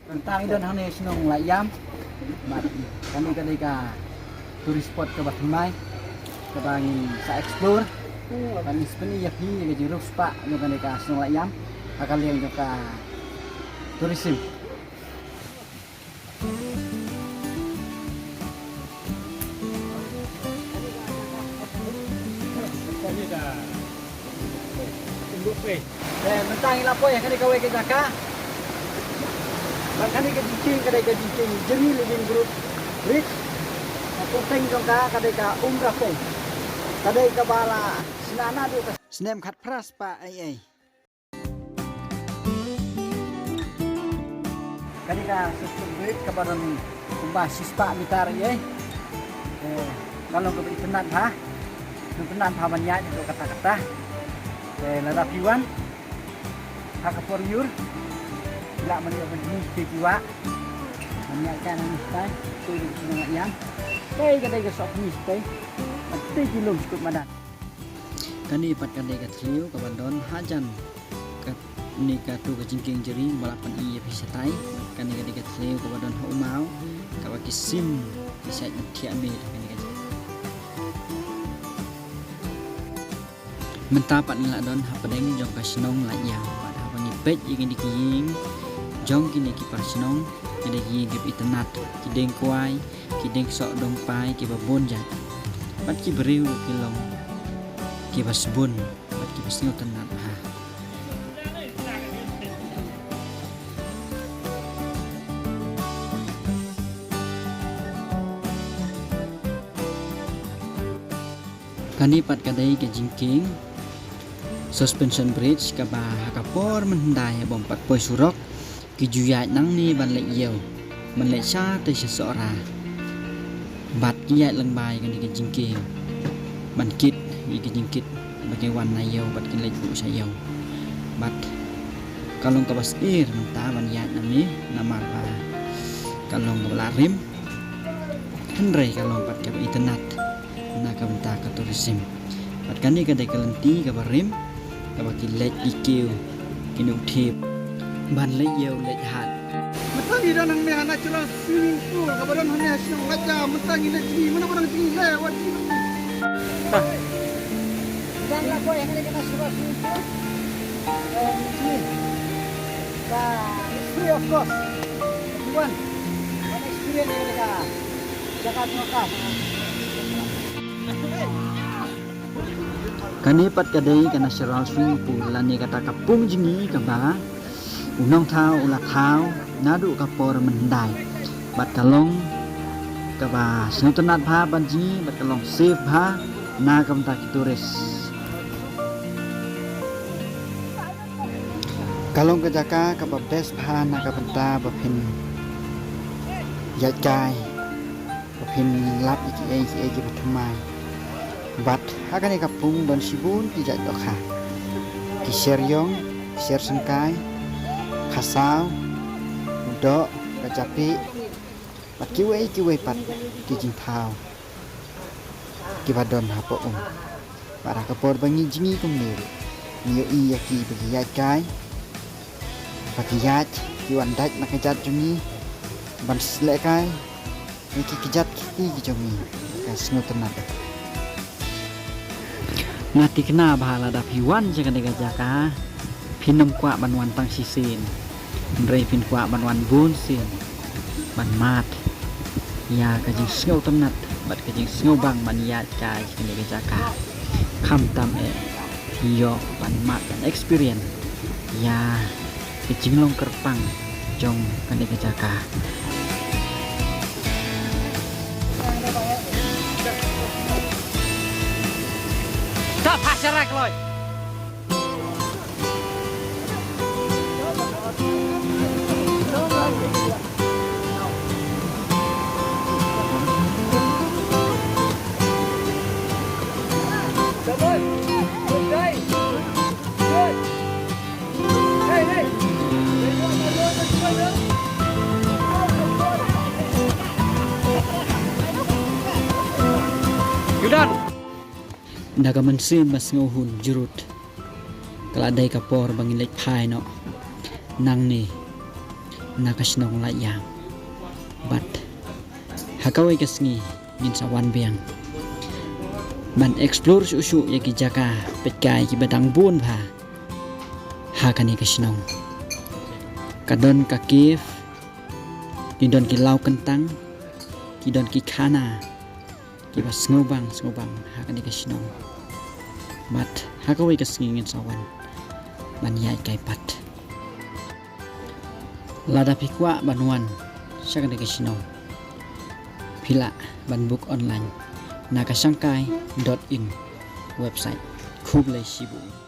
tentang itu hanya senang layam, kami ketika turis spot ke Batu Mai, ke bangin sa explore, kami sebenarnya pi ke jeruk spa, yang ketika senang layam, akan lihat juga turism. Mentang ilapo ya kan ikaw kita ka. Bahkan ika jicing kada ika jicing jeri living group rich. Aku teng jong ka kada ika umrah pe. Kada ika bala sinana du ka. Snem khat pras pa ai. Kada ika sistem grid kabaran kumbah sispa mitar ai. Kalau ke internet ha. Internet ha banyak itu kata-kata. Lada piwan hakapor yur la mania begini tiwa mania kan nistai tu dengan yang kadai ke sok nistai mesti kilom cukup madan kani pat kadai ke tliu ke bandon hajan ke ni ka tu ke jingking jeri balapan iya bisa tai kani kadai ke tliu ke bandon haumau ka wakisim bisa tiak me kani ka mentapat nila don hapadeng jong kasinong layang pada hapangi pet ingin dikiing jong kini ki parsinong kini ki gip itenat kideng kuai kideng sok dong pai ki babon jat pat ki beriu kilong ki basbun pat ki basngo tenat ha kani pat kadai ke jingking suspension bridge ka ba hakapor mendai bom pat poi surok ki juyat nang ni ban lek yeu man lek sa te sesora bat ki yat lang bai kan ki jingking ban kit ki jingkit bagai warna yeu bat ki lek bu sa yeu bat kalong ka bas ir menta ban yat nang ni namar ba kalong ka larim henrei kalong pat ka internet na ka benta ka tourism pat kani ka dai kalenti ka barim ka baki lek ikiu kinu thip ban lek yeu lek hat mentang ida nang meh anak celah swimming pool kabaran hanya senang aja mentang ida sini mana barang sini lewat sini janganlah kau yang kena surat swimming pool sini free of cost tuan ada experience yang mereka Jakarta Mekah kani pat kadai ka national swimming pool lani kata kapung jingi ka ba unong thau ula thau nadu ka por mendai bat kalong ka ba senutanat pha ban ji bat kalong safe pha na kam ta ki turis kalong ka jaka ka ba best pha na ka banta ba phin ya kai ba phin lap iki ai ki bathmai bat hakani kapung don sibun tidak dokha ki seryong ser sengkai khasau udok kacapi pat kiwei pat ki jingthau ki badon hapo para kapor bangi jingi kumnir niyo iya ki bagi yat kai bagi yat ki wandat nakajat jungi ban slekai ki kijat ki jungi kas ngotenat ngati kena bahala da piwan jangan jaka pinam kwa banwan tang sisin ndrei pin kwa banwan bun sin ban mat ya kajing sngo temnat bat kajing sngo bang ban ya kai jangan jaka kham tam yo ban mat dan experience ya kajing long kerpang jong kan jaka tak pasarak loy. Yudan. Naga mensim mas ngohun jurut keladai kapor bangin lek pai no nang ni nakasnong layang but hakawai kasngi ngin sawan biang ban explore susu ya ki jaka petkai ki badang bun pha hakani kasnong kadon ka kif kidon ki lau kentang kidon ki khana ki bas ngobang hakani kasnong mat hakawai kasngi ngin sawan ban yai kai pat lada pikwa banuan sakani kasnong pila ban book online nakasangkai.in website Kublai Sibu.